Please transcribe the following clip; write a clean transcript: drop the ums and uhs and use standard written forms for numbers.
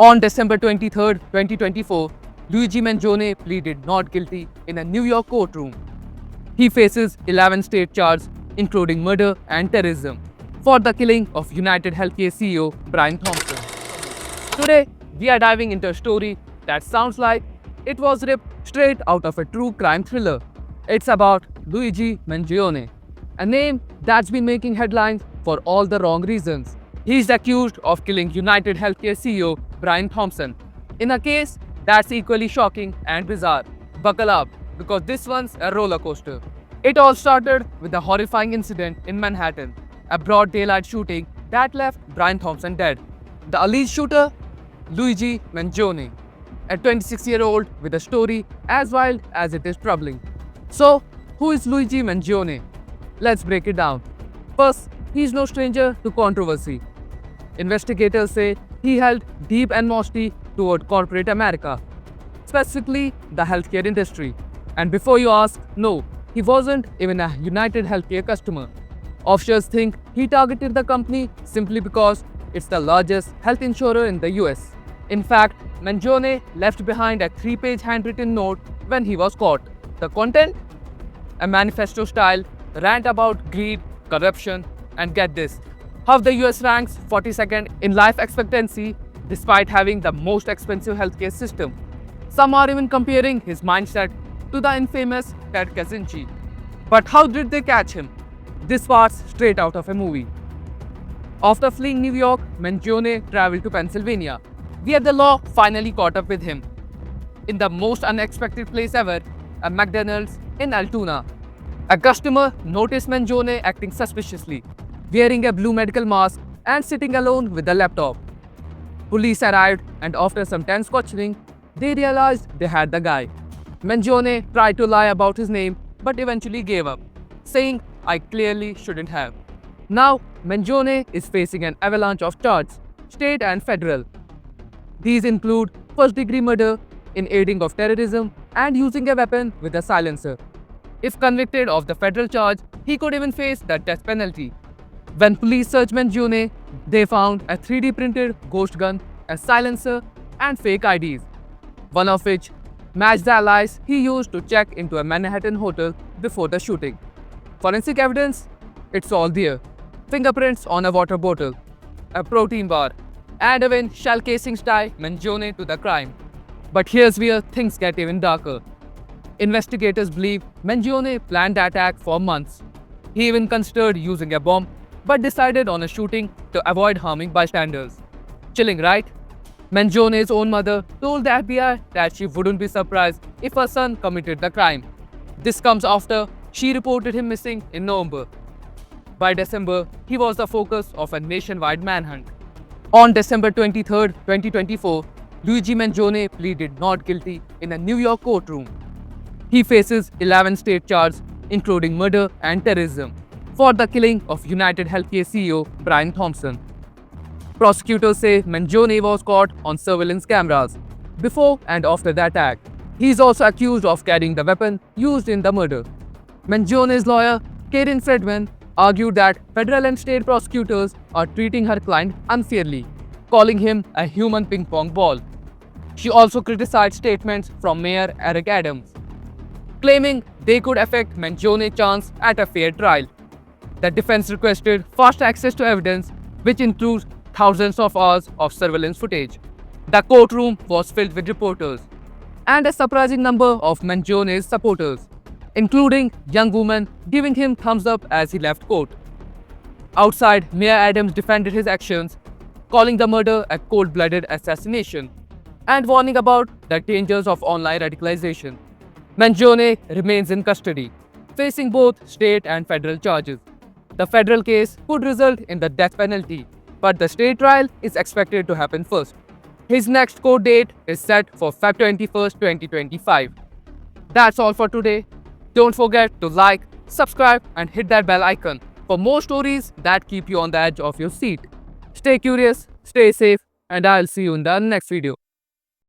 On December 23, 2024, Luigi Mangione pleaded not guilty in a New York courtroom. He faces 11 state charges, including murder and terrorism, for the killing of United Healthcare CEO Brian Thompson. Today, we are diving into a story that sounds like it was ripped straight out of a true crime thriller. It's about Luigi Mangione, a name that's been making headlines for all the wrong reasons. He's accused of killing United Healthcare CEO Brian Thompson in a case that's equally shocking and bizarre. Buckle up, because this one's a roller coaster. It all started with a horrifying incident in Manhattan, a broad daylight shooting that left Brian Thompson dead. The alleged shooter, Luigi Mangione, a 26-year-old with a story as wild as it is troubling. So, who is Luigi Mangione? Let's break it down. First, he's no stranger to controversy. Investigators say he held deep animosity toward corporate America, specifically the healthcare industry. And before you ask, no, he wasn't even a United Healthcare customer. Officials think he targeted the company simply because it's the largest health insurer in the US. In fact, Mangione left behind a 3-page handwritten note when he was caught. The content? A manifesto-style rant about greed, corruption, and get this, how the US ranks 42nd in life expectancy despite having the most expensive healthcare system. Some are even comparing his mindset to the infamous Ted Kaczynski. But how did they catch him? This part's straight out of a movie. After fleeing New York, Mangione traveled to Pennsylvania, where the law finally caught up with him. In the most unexpected place ever, a McDonald's in Altoona. A customer noticed Mangione acting suspiciously, wearing a blue medical mask and sitting alone with a laptop. Police arrived, and after some tense questioning, they realized they had the guy. Mangione tried to lie about his name but eventually gave up, saying, "I clearly shouldn't have." Now, Mangione is facing an avalanche of charges, state and federal. These include first-degree murder, in aiding of terrorism, and using a weapon with a silencer. If convicted of the federal charge, he could even face the death penalty. When police searched Mangione, they found a 3D printed ghost gun, a silencer, and fake IDs, one of which matched the allies he used to check into a Manhattan hotel before the shooting. Forensic evidence? It's all there. Fingerprints on a water bottle, a protein bar, and even shell casings tie Mangione to the crime. But here's where things get even darker. Investigators believe Mangione planned the attack for months. He even considered using a bomb, but decided on a shooting to avoid harming bystanders. Chilling, right? Mangione's own mother told the FBI that she wouldn't be surprised if her son committed the crime. This comes after she reported him missing in November. By December, he was the focus of a nationwide manhunt. On December 23, 2024, Luigi Mangione pleaded not guilty in a New York courtroom. He faces 11 state charges, including murder and terrorism, for the killing of United Healthcare CEO Brian Thompson. Prosecutors say Mangione was caught on surveillance cameras before and after the attack. He is also accused of carrying the weapon used in the murder. Mangione's lawyer, Karen Friedman, argued that federal and state prosecutors are treating her client unfairly, calling him a human ping pong ball. She also criticized statements from Mayor Eric Adams, claiming they could affect Mangione's chance at a fair trial. The defense requested fast access to evidence, which includes thousands of hours of surveillance footage. The courtroom was filled with reporters and a surprising number of Mangione's supporters, including young women giving him thumbs up as he left court. Outside, Mayor Adams defended his actions, calling the murder a cold-blooded assassination and warning about the dangers of online radicalization. Mangione remains in custody, facing both state and federal charges. The federal case could result in the death penalty, but the state trial is expected to happen first. His next court date is set for February 21st, 2025. That's all for today. Don't forget to like, subscribe, and hit that bell icon for more stories that keep you on the edge of your seat. Stay curious, stay safe, and I'll see you in the next video.